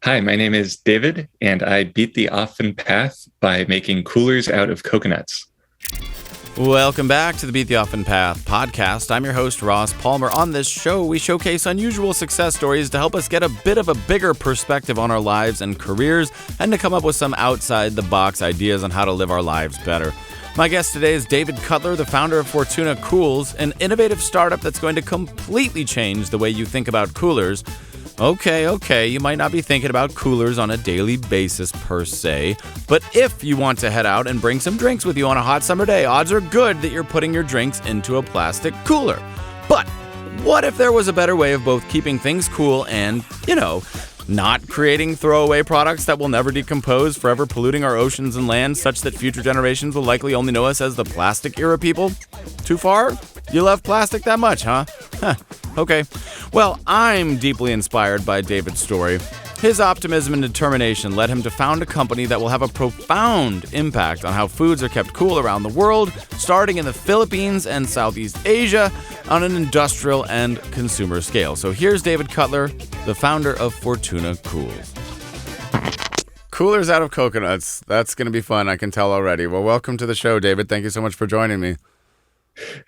Hi, my name is David, and I beat the often path by making coolers out of coconuts. Welcome back to the Beat the Often Path podcast. I'm your host, Ross Palmer. On this show, we showcase unusual success stories to help us get a bit of a bigger perspective on our lives and careers, and to come up with some outside-the-box ideas on how to live our lives better. My guest today is David Cutler, the founder of Fortuna Cools, an innovative startup that's going to completely change the way you think about coolers. Okay, you might not be thinking about coolers on a daily basis per se, but if you want to head out and bring some drinks with you on a hot summer day, odds are good that you're putting your drinks into a plastic cooler. But what if there was a better way of both keeping things cool and, not creating throwaway products that will never decompose, forever polluting our oceans and lands such that future generations will likely only know us as the plastic era people? Too far? You love plastic that much, huh? Okay. Well, I'm deeply inspired by David's story. His optimism and determination led him to found a company that will have a profound impact on how foods are kept cool around the world, starting in the Philippines and Southeast Asia on an industrial and consumer scale. So here's David Cutler, the founder of Fortuna Cools. Coolers out of coconuts. That's going to be fun, I can tell already. Well, welcome to the show, David. Thank you so much for joining me.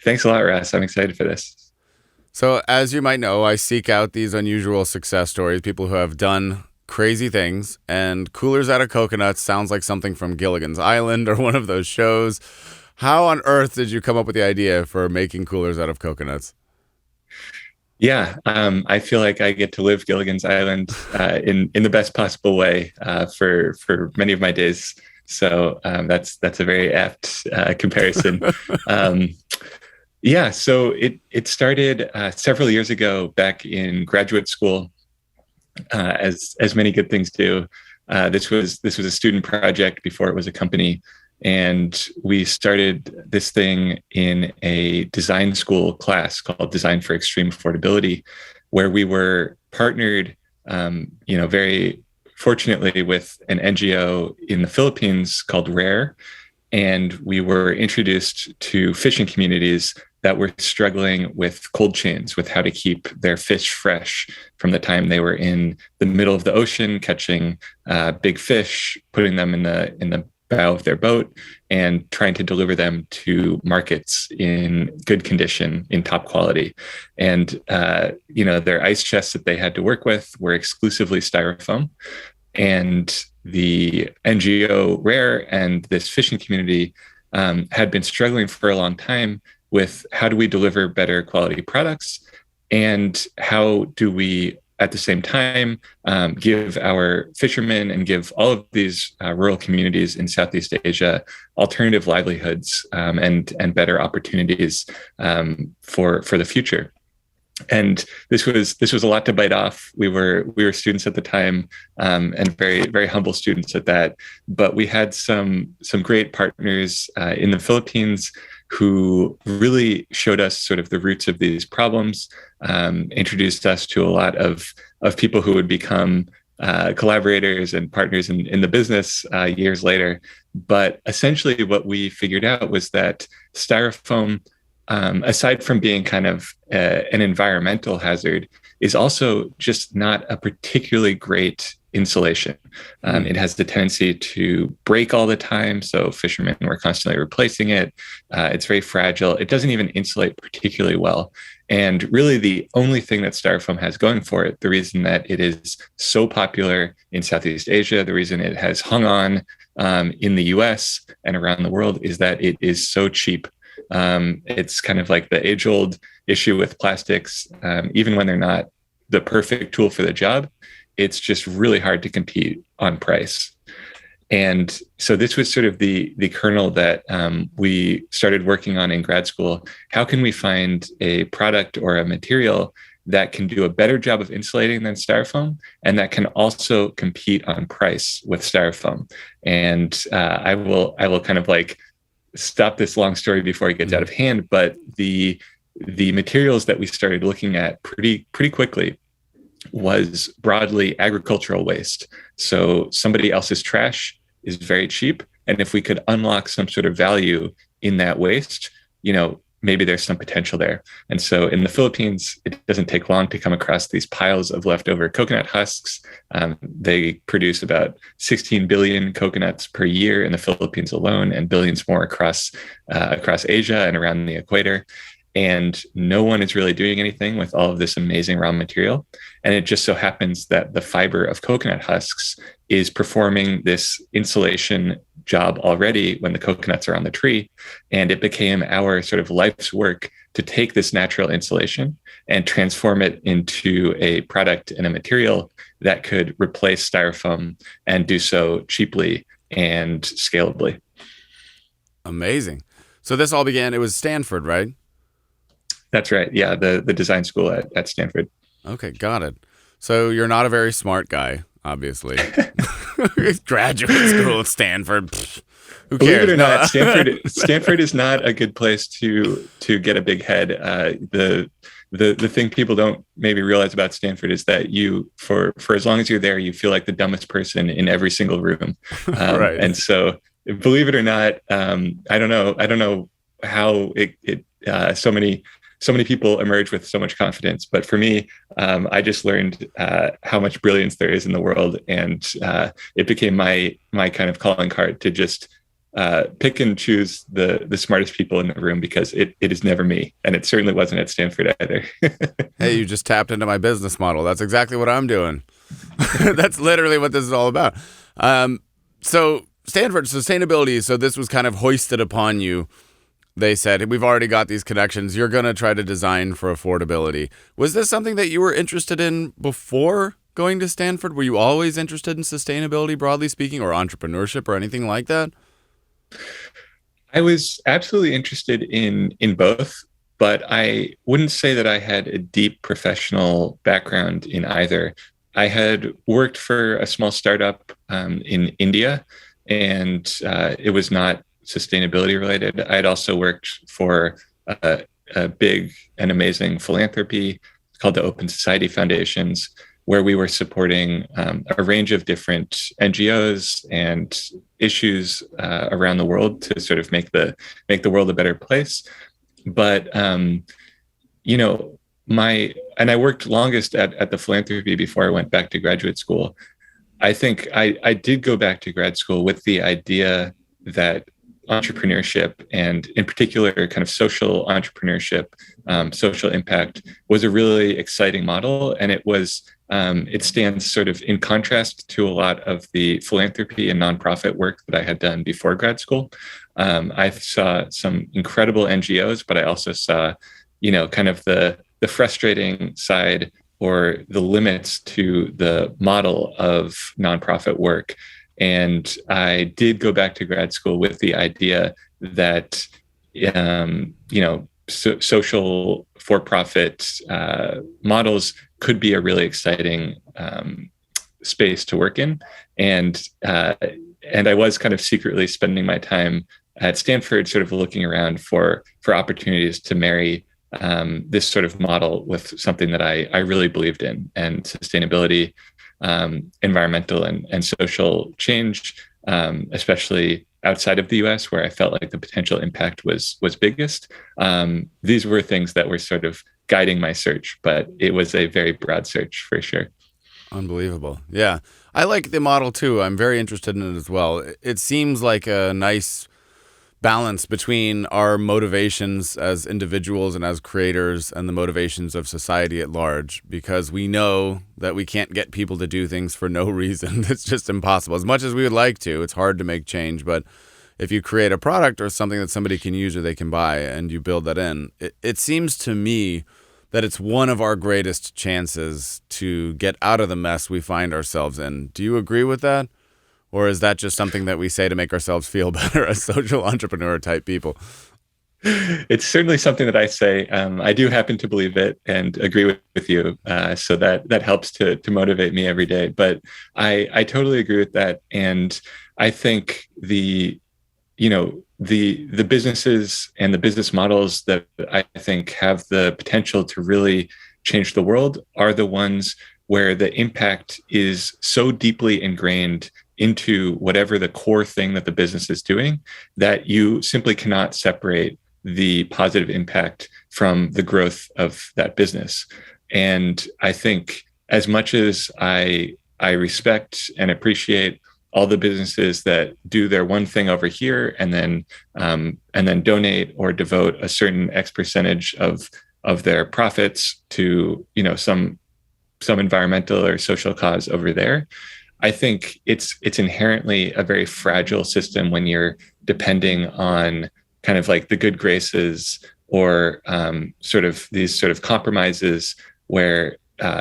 Thanks a lot, Russ. I'm excited for this. So, as you might know, I seek out these unusual success stories, people who have done crazy things, and coolers out of coconuts sounds like something from Gilligan's Island or one of those shows. How on earth did you come up with the idea for making coolers out of coconuts? Yeah, I feel like I get to live Gilligan's Island in the best possible way for many of my days. So that's a very apt comparison. Yeah, so it started several years ago back in graduate school, as many good things do. This was a student project before it was a company, and we started this thing in a design school class called Design for Extreme Affordability, where we were partnered, very fortunately with an NGO in the Philippines called RARE, and we were introduced to fishing communities that were struggling with cold chains, with how to keep their fish fresh from the time they were in the middle of the ocean, catching big fish, putting them in the bow of their boat, and trying to deliver them to markets in good condition, in top quality. And their ice chests that they had to work with were exclusively styrofoam. And the NGO RARE and this fishing community had been struggling for a long time with how do we deliver better quality products, and how do we at the same time give our fishermen and give all of these rural communities in Southeast Asia alternative livelihoods and better opportunities for the future. And this was a lot to bite off. We were students at the time, and very, very humble students at that. But we had some great partners in the Philippines who really showed us sort of the roots of these problems, introduced us to a lot of people who would become collaborators and partners in the business years later. But essentially what we figured out was that styrofoam, aside from being kind of an environmental hazard, is also just not a particularly great insulation. It has the tendency to break all the time, so fishermen were constantly replacing it. It's very fragile. It doesn't even insulate particularly well. And really the only thing that styrofoam has going for it, the reason that it is so popular in Southeast Asia, the reason it has hung on in the US and around the world, is that it is so cheap. It's kind of like the age-old issue with plastics. Even when they're not the perfect tool for the job, it's just really hard to compete on price. And so this was sort of the kernel that we started working on in grad school. How can we find a product or a material that can do a better job of insulating than styrofoam, and that can also compete on price with styrofoam? And I will kind of like stop this long story before it gets out of hand. But the materials that we started looking at pretty quickly was broadly agricultural waste. So somebody else's trash is very cheap. And if we could unlock some sort of value in that waste, maybe there's some potential there. And so in the Philippines, it doesn't take long to come across these piles of leftover coconut husks. They produce about 16 billion coconuts per year in the Philippines alone, and billions more across Asia and around the equator. And no one is really doing anything with all of this amazing raw material. And it just so happens that the fiber of coconut husks is performing this insulation job already when the coconuts are on the tree. And it became our sort of life's work to take this natural insulation and transform it into a product and a material that could replace styrofoam and do so cheaply and scalably. Amazing. So this all began, it was Stanford, right? That's right. Yeah, the design school at Stanford. Okay, got it. So you're not a very smart guy, obviously. Graduate school at Stanford. Pfft, who cares? Believe it or not, Stanford is not a good place to get a big head. The thing people don't maybe realize about Stanford is that you, for as long as you're there, you feel like the dumbest person in every single room. Right. And so, believe it or not, I don't know how so many people emerge with so much confidence. But for me, I just learned how much brilliance there is in the world. And it became my kind of calling card to just pick and choose the smartest people in the room, because it is never me. And it certainly wasn't at Stanford either. Hey, you just tapped into my business model. That's exactly what I'm doing. That's literally what this is all about. So Stanford sustainability. So this was kind of hoisted upon you. They said, we've already got these connections. You're going to try to design for affordability. Was this something that you were interested in before going to Stanford? Were you always interested in sustainability, broadly speaking, or entrepreneurship or anything like that? I was absolutely interested in both, but I wouldn't say that I had a deep professional background in either. I had worked for a small startup in India, and it was not sustainability related. I had also worked for a big and amazing philanthropy called the Open Society Foundations, where we were supporting a range of different NGOs and issues around the world to sort of make the world a better place. But I worked longest at the philanthropy before I went back to graduate school. I think I did go back to grad school with the idea that entrepreneurship, and in particular kind of social entrepreneurship, social impact, was a really exciting model. And it stands sort of in contrast to a lot of the philanthropy and nonprofit work that I had done before grad school. I saw some incredible NGOs, but I also saw, kind of the frustrating side or the limits to the model of nonprofit work. And I did go back to grad school with the idea that, social for-profit models could be a really exciting space to work in. And I was kind of secretly spending my time at Stanford, sort of looking around for opportunities to marry this sort of model with something that I really believed in, and sustainability, environmental and social change, especially outside of the US, where I felt like the potential impact was biggest. These were things that were sort of guiding my search, but it was a very broad search for sure. Unbelievable. Yeah. I like the model too. I'm very interested in it as well. It seems like a nice balance between our motivations as individuals and as creators and the motivations of society at large, because we know that we can't get people to do things for no reason. It's just impossible. As much as we would like to, it's hard to make change. But if you create a product or something that somebody can use or they can buy and you build that in, it seems to me that it's one of our greatest chances to get out of the mess we find ourselves in. Do you agree with that? Or is that just something that we say to make ourselves feel better as social entrepreneur type people? It's certainly something that I say. I do happen to believe it and agree with you. So that helps to motivate me every day. But I totally agree with that. And I think the businesses and the business models that I think have the potential to really change the world are the ones where the impact is so deeply ingrained into whatever the core thing that the business is doing that you simply cannot separate the positive impact from the growth of that business. And I think as much as I respect and appreciate all the businesses that do their one thing over here and then donate or devote a certain X percentage of their profits to, some environmental or social cause over there. I think it's inherently a very fragile system when you're depending on kind of like the good graces or sort of these sort of compromises where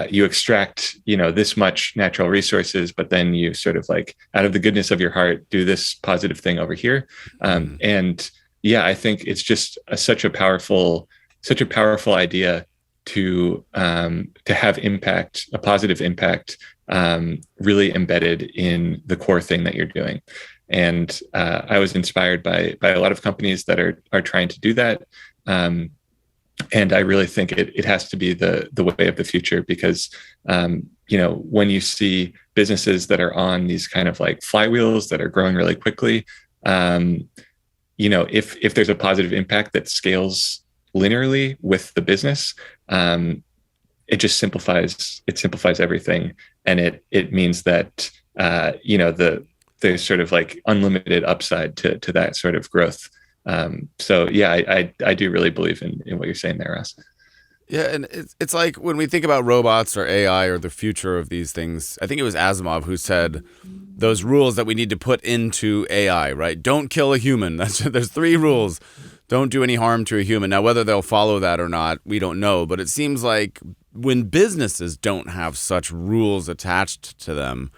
you extract, this much natural resources, but then you sort of like out of the goodness of your heart, do this positive thing over here. And yeah, I think it's just such a powerful idea to have impact, a positive impact, really embedded in the core thing that you're doing. And I was inspired by a lot of companies that are trying to do that. And I really think it has to be the way of the future, because when you see businesses that are on these kind of like flywheels that are growing really quickly, if there's a positive impact that scales linearly with the business, it just simplifies everything, and it means that there's sort of like unlimited upside to that sort of growth. So yeah, I do really believe in what you're saying there, Ross. Yeah, and it's like when we think about robots or AI or the future of these things, I think it was Asimov who said those rules that we need to put into AI, right? Don't kill a human. There's 3 rules. Don't do any harm to a human. Now, whether they'll follow that or not, we don't know. But it seems like when businesses don't have such rules attached to them,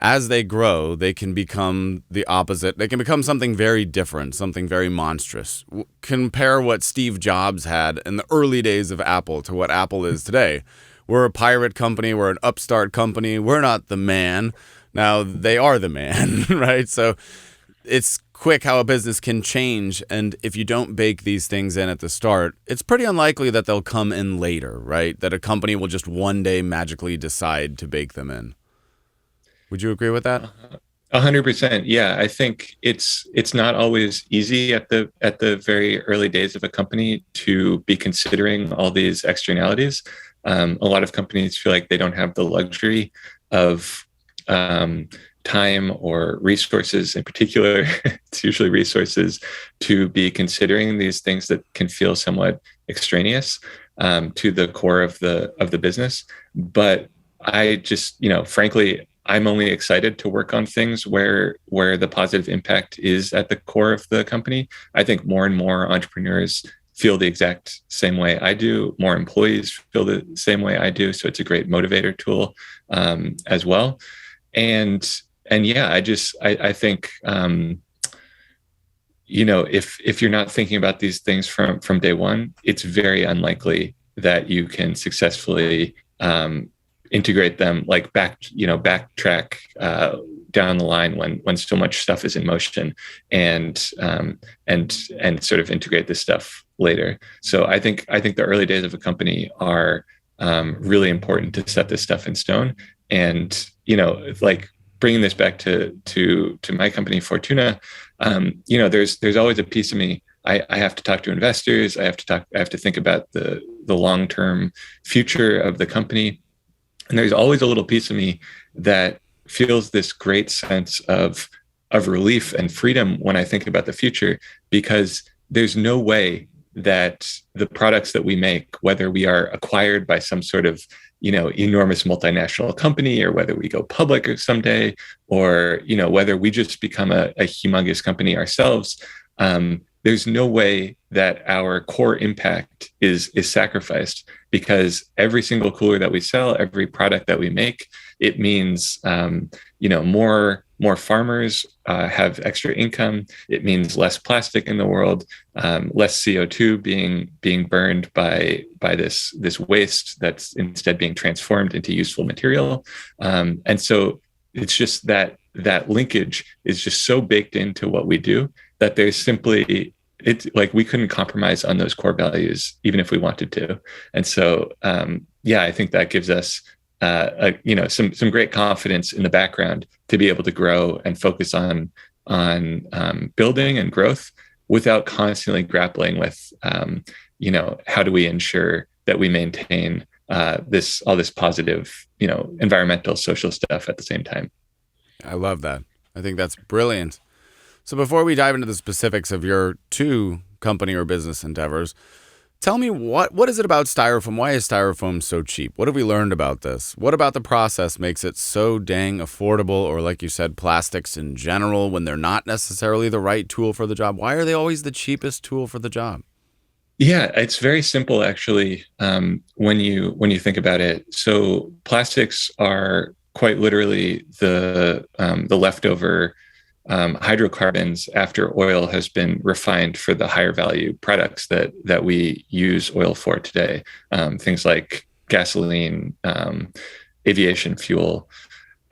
as they grow, they can become the opposite. They can become something very different, something very monstrous. Compare what Steve Jobs had in the early days of Apple to what Apple is today. We're a pirate company. We're an upstart company. We're not the man. Now, they are the man, right? So it's quick how a business can change, and if you don't bake these things in at the start, it's pretty unlikely that they'll come in later, right? That a company will just one day magically decide to bake them in. Would you agree with that? 100%. Yeah, I think it's not always easy at the very early days of a company to be considering all these externalities. A lot of companies feel like they don't have the luxury of time or resources. In particular, it's usually resources to be considering these things that can feel somewhat extraneous to the core of the business. But I just, frankly, I'm only excited to work on things where the positive impact is at the core of the company. I think more and more entrepreneurs feel the exact same way I do. More employees feel the same way I do. So it's a great motivator tool as well. And yeah, I think, if you're not thinking about these things from day one, it's very unlikely that you can successfully integrate them, like backtrack down the line when so much stuff is in motion, and sort of integrate this stuff later. So I think the early days of a company are really important to set this stuff in stone. And like bringing this back to my company, Fortuna, there's always a piece of me. I have to talk to investors. I have to think about the long-term future of the company. And there's always a little piece of me that feels this great sense of relief and freedom when I think about the future, because there's no way that the products that we make, whether we are acquired by some sort of enormous multinational company, or whether we go public someday, or whether we just become a humongous company ourselves, there's no way that our core impact is sacrificed, because every single cooler that we sell, every product that we make, it means more farmers have extra income. It means less plastic in the world, less CO2 being burned by this waste that's instead being transformed into useful material. And so it's just that linkage is just so baked into what we do that there's simply, it's like we couldn't compromise on those core values even if we wanted to. And so I think that gives us some great confidence in the background to be able to grow and focus on building and growth, without constantly grappling with, how do we ensure that we maintain all this positive, environmental, social stuff at the same time. I love that. I think that's brilliant. So before we dive into the specifics of your two company or business endeavors, tell me what is it about styrofoam? Why is styrofoam so cheap? What have we learned about this? What about the process makes it so dang affordable? Or like you said, plastics in general, when they're not necessarily the right tool for the job, why are they always the cheapest tool for the job? Yeah, it's very simple actually. When you think about it, so plastics are quite literally the leftover hydrocarbons after oil has been refined for the higher value products that we use oil for today. Things like gasoline, aviation fuel,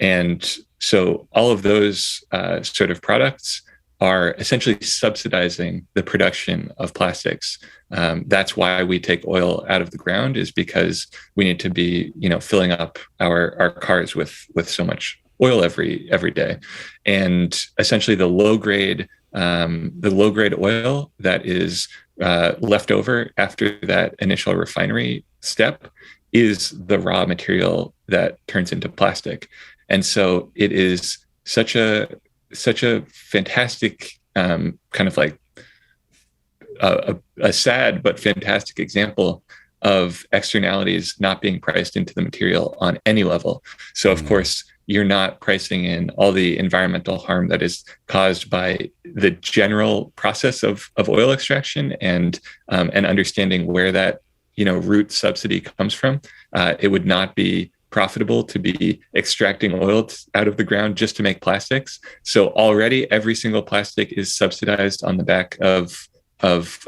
and so all of those sort of products are essentially subsidizing the production of plastics. That's why we take oil out of the ground, is because we need to be, filling up our cars with so much oil every day. And essentially the low grade oil that is left over after that initial refinery step is the raw material that turns into plastic. And so it is such a fantastic kind of like a sad but fantastic example of externalities not being priced into the material on any level. So of course, you're not pricing in all the environmental harm that is caused by the general process of oil extraction, and understanding where that root subsidy comes from. It would not be profitable to be extracting oil out of the ground just to make plastics. So already every single plastic is subsidized on the back of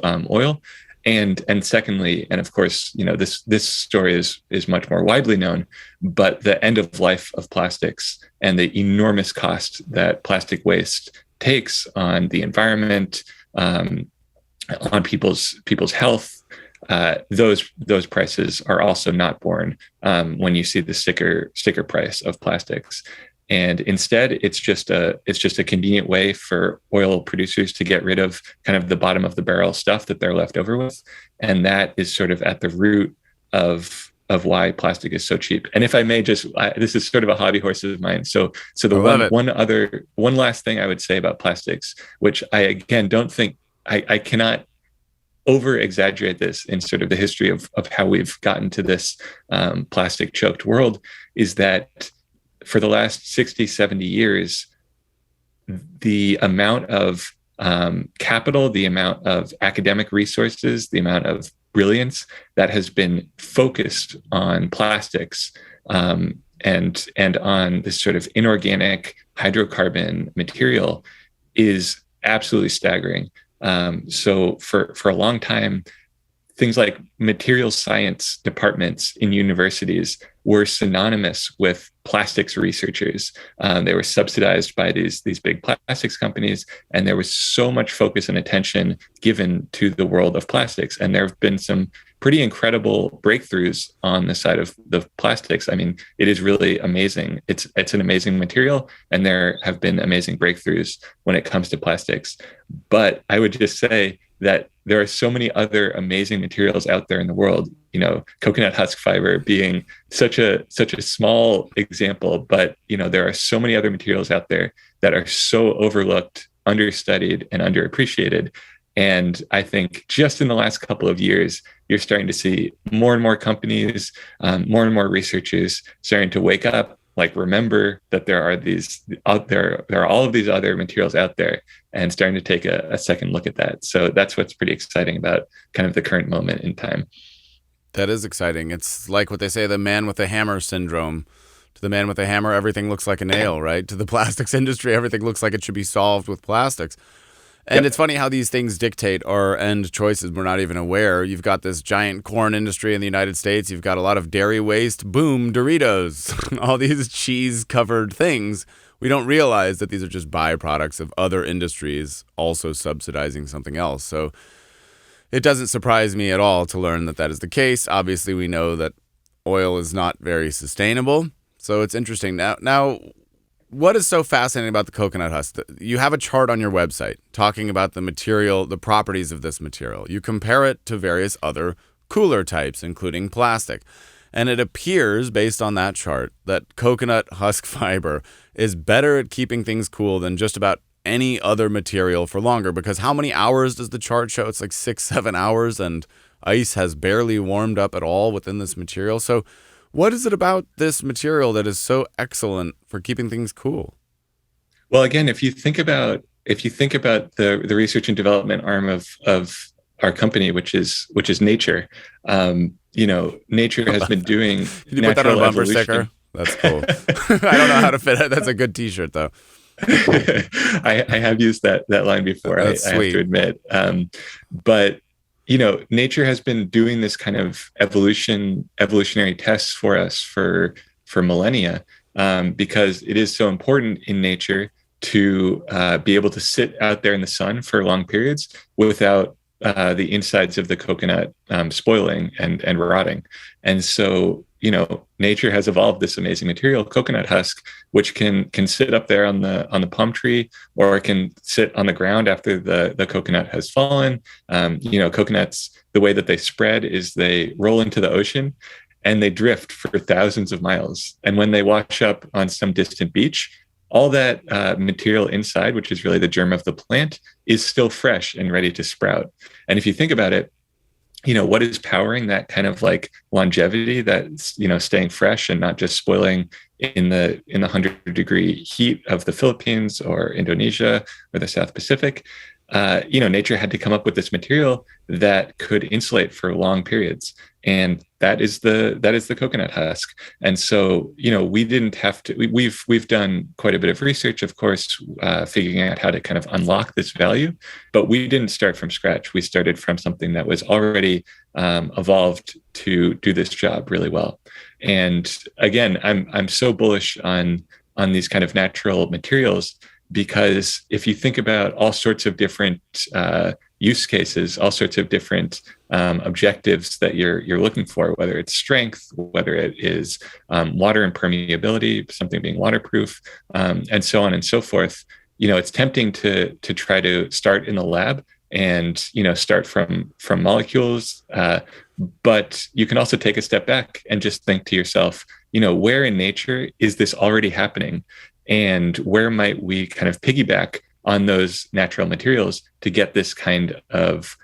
oil. And secondly, and of course, this story is much more widely known, but the end of life of plastics and the enormous cost that plastic waste takes on the environment, on people's health, those prices are also not borne when you see the sticker price of plastics. And instead, it's just a convenient way for oil producers to get rid of kind of the bottom of the barrel stuff that they're left over with. And that is sort of at the root of why plastic is so cheap. And if I may this is sort of a hobby horse of mine. So the one last thing I would say about plastics, which I again don't think I cannot over exaggerate this in sort of the history of how we've gotten to this plastic choked world, is that for the last 60, 70 years, the amount of capital, the amount of academic resources, the amount of brilliance that has been focused on plastics and on this sort of inorganic hydrocarbon material is absolutely staggering. So for a long time, things like material science departments in universities were synonymous with plastics researchers. They were subsidized by these big plastics companies, and there was so much focus and attention given to the world of plastics. And there have been some pretty incredible breakthroughs on the side of the plastics. I mean, it is really amazing. It's an amazing material, and there have been amazing breakthroughs when it comes to plastics. But I would just say that there are so many other amazing materials out there in the world, coconut husk fiber being such a small example, but there are so many other materials out there that are so overlooked, understudied, and underappreciated. And I think just in the last couple of years, you're starting to see more and more companies, more and more researchers starting to wake up, like remember that there are all of these other materials out there, and starting to take a second look at that. So that's what's pretty exciting about kind of the current moment in time. That is exciting. It's like what they say, the man with the hammer syndrome. To the man with the hammer, everything looks like a nail, right? To the plastics industry, everything looks like it should be solved with plastics. And It's funny how these things dictate our end choices. We're not even aware. You've got this giant corn industry in the United States. You've got a lot of dairy waste. Boom, Doritos. All these cheese-covered things. We don't realize that these are just byproducts of other industries also subsidizing something else. So it doesn't surprise me at all to learn that is the case. Obviously, we know that oil is not very sustainable. So it's interesting. Now, What is so fascinating about the coconut husk? You have a chart on your website talking about the material, the properties of this material. You compare it to various other cooler types, including plastic. And it appears, based on that chart, that coconut husk fiber is better at keeping things cool than just about any other material for longer. Because how many hours does the chart show? It's like 6-7 hours, and ice has barely warmed up at all within this material. So what is it about this material that is so excellent for keeping things cool? Well, again, if you think about the research and development arm of our company, which is nature, nature has been doing Can you put that on a natural bumper evolution. sticker? That's cool. I don't know how to fit it. That's a good T-shirt, though. I have used that line before. I have to admit, but nature has been doing this kind of evolutionary tests for us for millennia, because it is so important in nature to be able to sit out there in the sun for long periods without the insides of the coconut spoiling and rotting. And so, nature has evolved this amazing material, coconut husk, which can sit up there on the palm tree, or it can sit on the ground after the coconut has fallen. Coconuts, the way that they spread is they roll into the ocean and they drift for thousands of miles. And when they wash up on some distant beach, all that material inside, which is really the germ of the plant, is still fresh and ready to sprout. And if you think about it, what is powering that kind of like longevity, that's, staying fresh and not just spoiling in the 100-degree heat of the Philippines or Indonesia or the South Pacific? Nature had to come up with this material that could insulate for long periods, and that is the coconut husk. And so, we didn't have to. We've done quite a bit of research, of course, figuring out how to kind of unlock this value, but we didn't start from scratch. We started from something that was already evolved to do this job really well. And again, I'm so bullish on these kind of natural materials, because if you think about all sorts of different use cases, all sorts of different objectives that you're looking for, whether it's strength, whether it is water impermeability, something being waterproof, and so on and so forth, it's tempting to try to start in the lab and start from molecules, but you can also take a step back and just think to yourself, where in nature is this already happening? And where might we kind of piggyback on those natural materials to get this kind of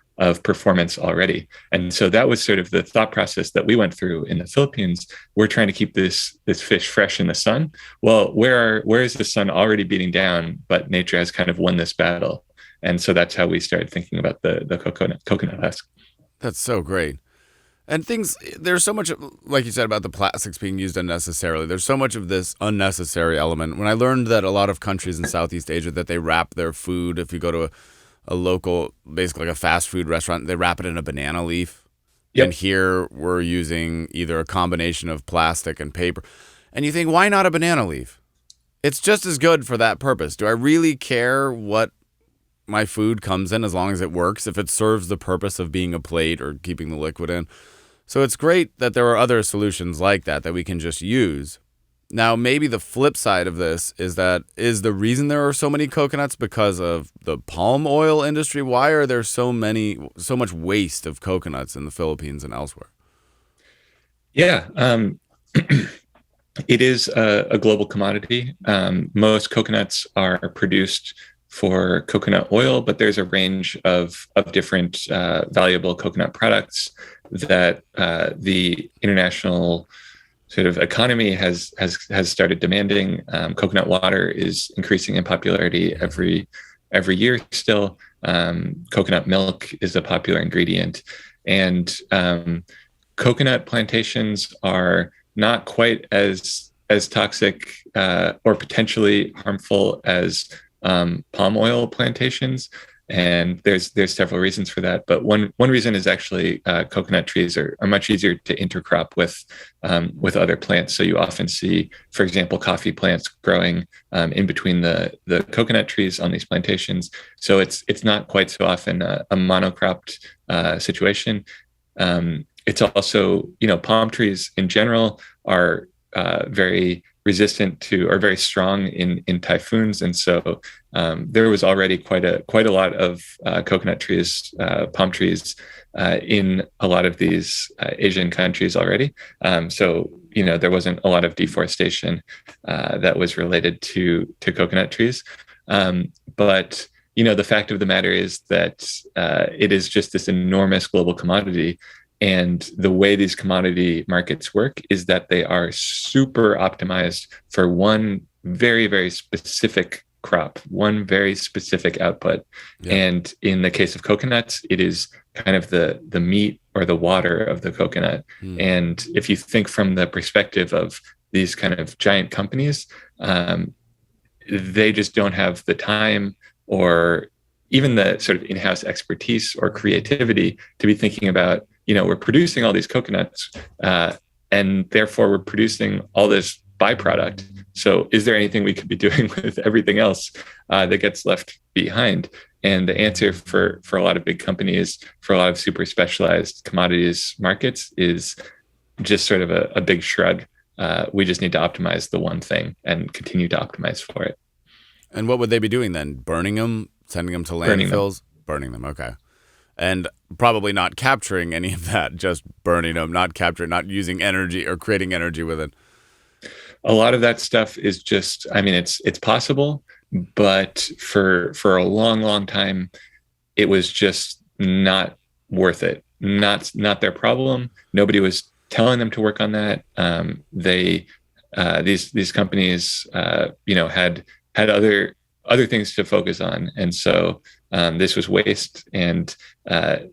performance already? And so that was sort of the thought process that we went through in the Philippines. We're trying to keep this fish fresh in the sun. Well, where is the sun already beating down, but nature has kind of won this battle? And so that's how we started thinking about the coconut husk. That's so great. And there's so much, like you said, about the plastics being used unnecessarily. There's so much of this unnecessary element. When I learned that a lot of countries in Southeast Asia, that they wrap their food, if you go to a local, basically like a fast food restaurant, they wrap it in a banana leaf. Yep. And here we're using either a combination of plastic and paper. And you think, why not a banana leaf? It's just as good for that purpose. Do I really care what my food comes in as long as it works, if it serves the purpose of being a plate or keeping the liquid in? So it's great that there are other solutions like that we can just use. Now, maybe the flip side of this is the reason there are so many coconuts because of the palm oil industry? Why are there so much waste of coconuts in the Philippines and elsewhere? Yeah, it is a global commodity. Most coconuts are produced for coconut oil, but there's a range of different valuable coconut products that the international sort of economy has started demanding. Coconut water is increasing in popularity every year still. Coconut milk is a popular ingredient, and coconut plantations are not quite as toxic or potentially harmful as palm oil plantations. And there's several reasons for that. But one reason is actually coconut trees are much easier to intercrop with other plants. So you often see, for example, coffee plants growing in between the coconut trees on these plantations. So it's not quite so often a monocropped situation. It's also, palm trees in general are very resistant to, or very strong in typhoons, and so there was already quite a lot of coconut trees, palm trees in a lot of these Asian countries already. So there wasn't a lot of deforestation that was related to coconut trees. But the fact of the matter is that it is just this enormous global commodity. And the way these commodity markets work is that they are super optimized for one very, very specific crop, one very specific output. Yeah. And in the case of coconuts, it is kind of the meat or the water of the coconut. And if you think from the perspective of these kind of giant companies, they just don't have the time or even the sort of in-house expertise or creativity to be thinking about, we're producing all these coconuts, and therefore we're producing all this byproduct. So is there anything we could be doing with everything else that gets left behind? And the answer for a lot of big companies, for a lot of super specialized commodities markets, is just sort of a big shrug. We just need to optimize the one thing and continue to optimize for it. And what would they be doing then? Burning them, sending them to landfills? Burning them, okay. And probably not capturing any of that, just burning them, not capturing, not using energy or creating energy with it. A lot of that stuff is just, it's possible, but for a long, long time, it was just not worth it. Not their problem. Nobody was telling them to work on that. These companies, had other things to focus on, and so this was waste. And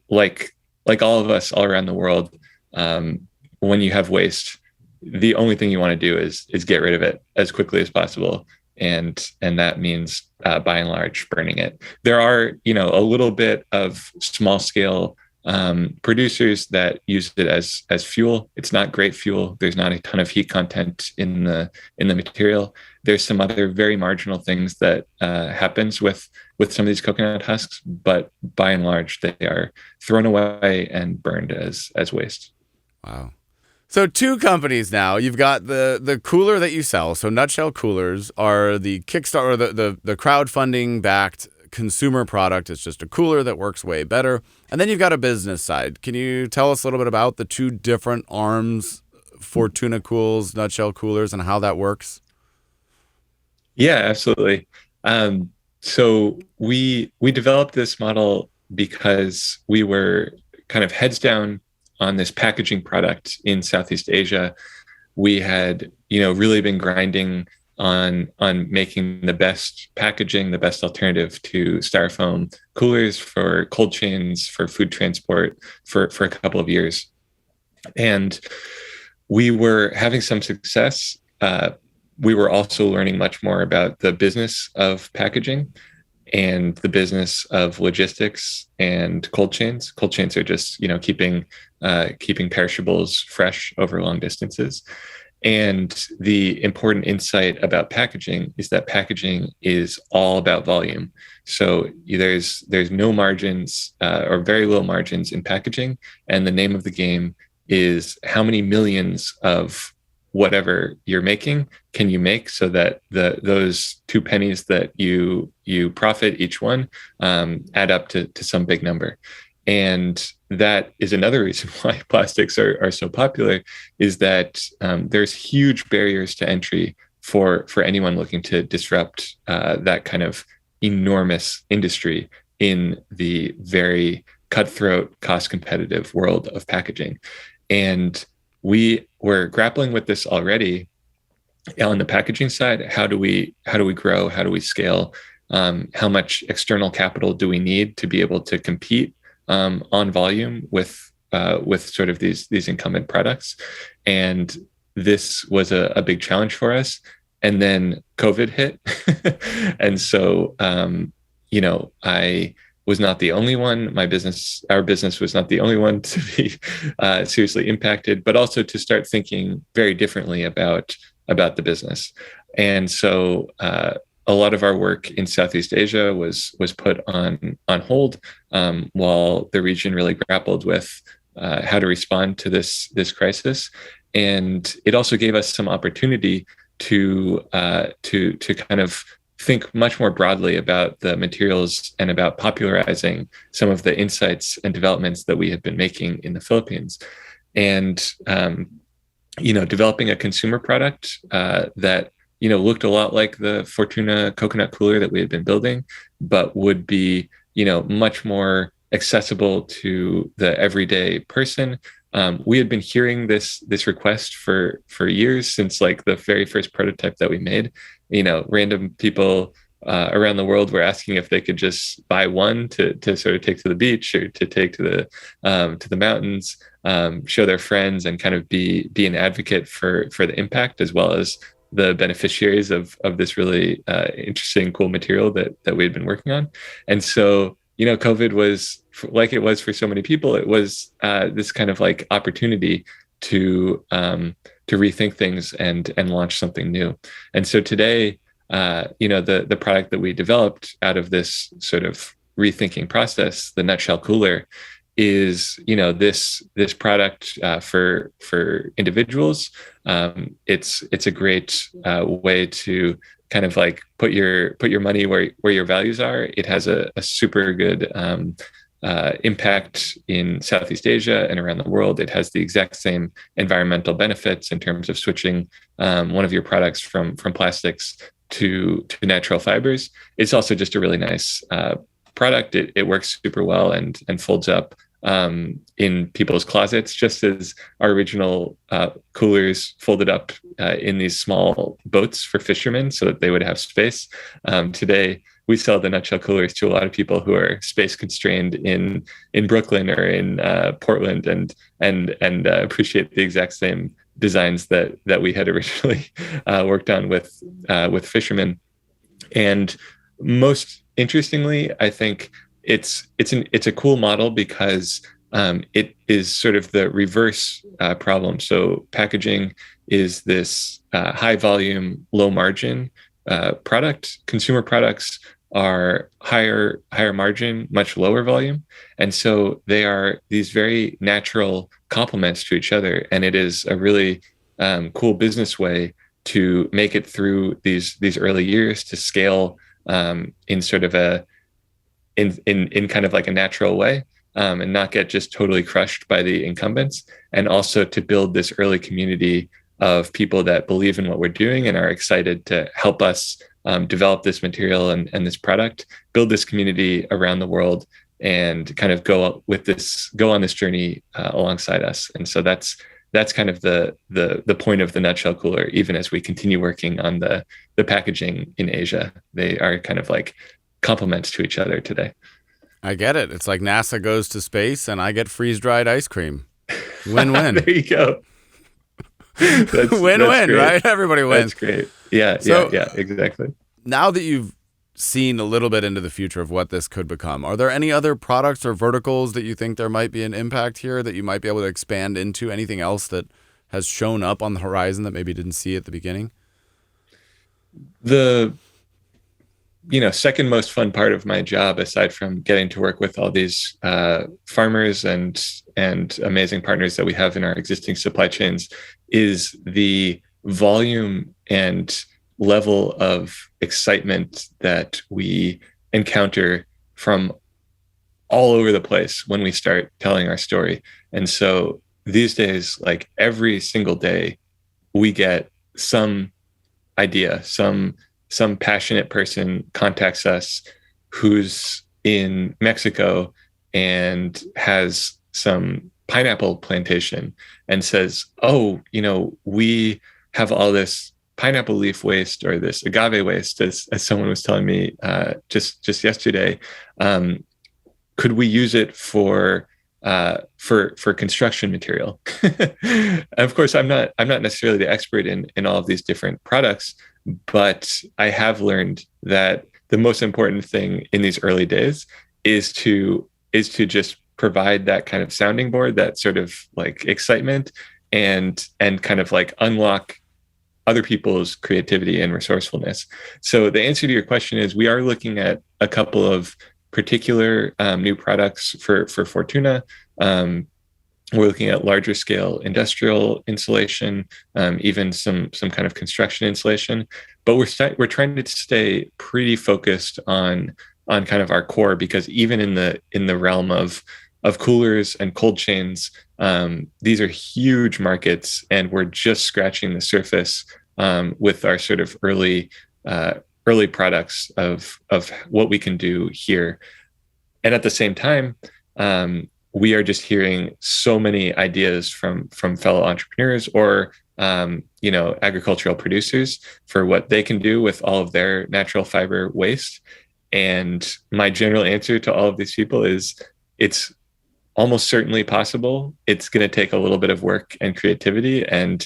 like all of us all around the world, when you have waste, the only thing you want to do is get rid of it as quickly as possible, and that means by and large burning it. There are a little bit of small scale producers that use it as fuel. It's not great fuel. There's not a ton of heat content in the material. There's some other very marginal things that happens with some of these coconut husks, but by and large, they are thrown away and burned as waste. Wow. So 2 companies now. You've got the cooler that you sell. So Nutshell Coolers are the Kickstarter, or the crowdfunding backed consumer product. It's just a cooler that works way better. And then you've got a business side. Can you tell us a little bit about the 2 different arms, Fortuna Cools, Nutshell Coolers, and how that works? Yeah, absolutely. So we developed this model because we were kind of heads down on this packaging product in Southeast Asia. We had, really been grinding on making the best packaging, the best alternative to styrofoam coolers for cold chains, for food transport for a couple of years. And we were having some success. We were also learning much more about the business of packaging and the business of logistics and cold chains. Cold chains are just, keeping perishables fresh over long distances. And the important insight about packaging is that packaging is all about volume. So there's no margins or very low margins in packaging. And the name of the game is how many millions of whatever you're making can you make, so that those 2 pennies that you profit each one add up to some big number. And that is another reason why plastics are so popular, is that there's huge barriers to entry for anyone looking to disrupt that kind of enormous industry in the very cutthroat, cost competitive world of packaging. And we were grappling with this already on the packaging side. How do we grow? How do we scale? How much external capital do we need to be able to compete on volume with sort of these incumbent products? And this was a big challenge for us. And then COVID hit. And so, I was not the only one. Our business was not the only one to be seriously impacted, but also to start thinking very differently about the business. And so a lot of our work in Southeast Asia was put on hold while the region really grappled with how to respond to this crisis. And it also gave us some opportunity to kind of think much more broadly about the materials and about popularizing some of the insights and developments that we have been making in the Philippines. And developing a consumer product that looked a lot like the Fortuna coconut cooler that we had been building, but would be much more accessible to the everyday person. We had been hearing this request for years, since like the very first prototype that we made. Random people around the world were asking if they could just buy one to sort of take to the beach or to take to the mountains, show their friends, and kind of be an advocate for the impact, as well as the beneficiaries of this really interesting, cool material that we had been working on. And so COVID was, like it was for so many people, it was this kind of like opportunity to rethink things and launch something new. And so today, the product that we developed out of this sort of rethinking process, the Nutshell Cooler, is this product for individuals. It's a great way to kind of like put your money where your values are. It has a super good impact in Southeast Asia and around the world. It has the exact same environmental benefits in terms of switching one of your products from plastics to natural fibers. It's also just a really nice product. It works super well and folds up in people's closets, just as our original coolers folded up in these small boats for fishermen so that they would have space. Today, we sell the Nutshell coolers to a lot of people who are space constrained in Brooklyn or in Portland, and appreciate the exact same designs that we had originally worked on with fishermen. And most interestingly, I think it's a cool model because it is sort of the reverse problem. So packaging is this high volume, low margin product. Consumer products are higher margin, much lower volume, and so they are these very natural complements to each other. And it is a really cool business way to make it through these early years, to scale in sort of in kind of like a natural way, and not get just totally crushed by the incumbents, and also to build this early community of people that believe in what we're doing and are excited to help us develop this material and this product, build this community around the world, and kind of go on this journey alongside us. And so that's kind of the point of the Nutshell Cooler. Even as we continue working on the packaging in Asia, they are kind of like complements to each other today. I get it. It's like NASA goes to space and I get freeze-dried ice cream. Win-win. There you go. Win-win, right? Everybody wins. That's great. Yeah, exactly. Now that you've seen a little bit into the future of what this could become, are there any other products or verticals that you think there might be an impact here that you might be able to expand into? Anything else that has shown up on the horizon that maybe didn't see at the beginning? The second most fun part of my job, aside from getting to work with all these farmers and amazing partners that we have in our existing supply chains, is the volume and level of excitement that we encounter from all over the place when we start telling our story. And so these days, like every single day, we get some idea, some passionate person contacts us who's in Mexico and has some pineapple plantation and says, oh, we have all this pineapple leaf waste, or this agave waste, as someone was telling me just yesterday. Could we use it for construction material? Of course, I'm not necessarily the expert in all of these different products, but I have learned that the most important thing in these early days is to just provide that kind of sounding board, that sort of like excitement, and kind of like unlock other people's creativity and resourcefulness. So the answer to your question is, we are looking at a couple of particular new products for Fortuna. We're looking at larger scale industrial insulation, even some kind of construction insulation. But we're trying to stay pretty focused on kind of our core, because even in the realm of coolers and cold chains, these are huge markets, and we're just scratching the surface with our sort of early products of what we can do here. And at the same time, we are just hearing so many ideas from fellow entrepreneurs or agricultural producers for what they can do with all of their natural fiber waste. And my general answer to all of these people is it's almost certainly possible. It's going to take a little bit of work and creativity. And,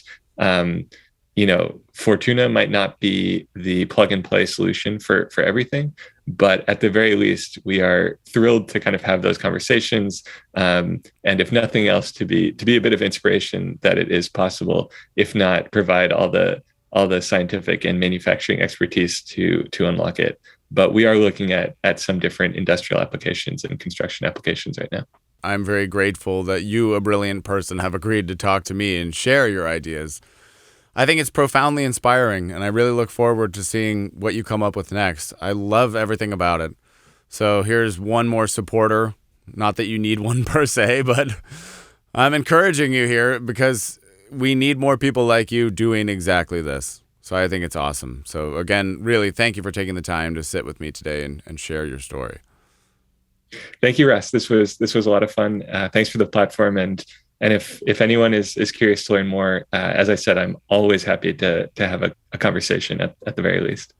Fortuna might not be the plug and play solution for everything, but at the very least, we are thrilled to kind of have those conversations. And if nothing else, to be a bit of inspiration that it is possible, if not provide all the scientific and manufacturing expertise to unlock it. But we are looking at some different industrial applications and construction applications right now. I'm very grateful that you, a brilliant person, have agreed to talk to me and share your ideas. I think it's profoundly inspiring, and I really look forward to seeing what you come up with next. I love everything about it. So here's one more supporter. Not that you need one per se, but I'm encouraging you here because we need more people like you doing exactly this. So I think it's awesome. So again, really, thank you for taking the time to sit with me today and share your story. Thank you, Russ. This was a lot of fun. Thanks for the platform. And if anyone is curious to learn more, as I said, I'm always happy to have a conversation at the very least.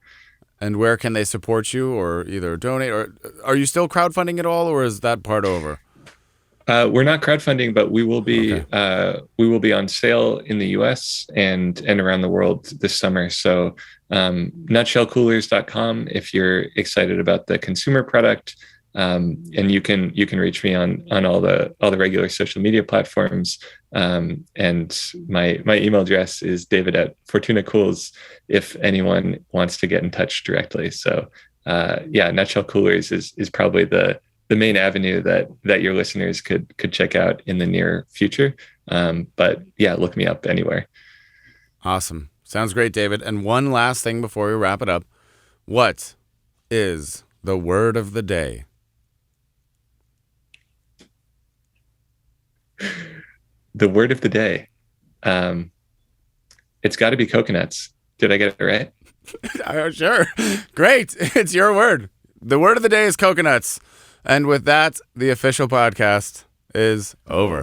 And where can they support you, or either donate, or are you still crowdfunding at all, or is that part over? We're not crowdfunding, but we will be on sale in the US and around the world this summer. So nutshellcoolers.com if you're excited about the consumer product. And you can reach me on all the regular social media platforms. And my email address is david@Fortuna Cools if anyone wants to get in touch directly. So Nutshell Coolers is probably the main avenue that your listeners could check out in the near future. But yeah, look me up anywhere. Awesome. Sounds great, David. And one last thing before we wrap it up. What is the word of the day? The word of the day. It's got to be coconuts. Did I get it right? Sure. Great. It's your word. The word of the day is coconuts. And with that, the official podcast is over.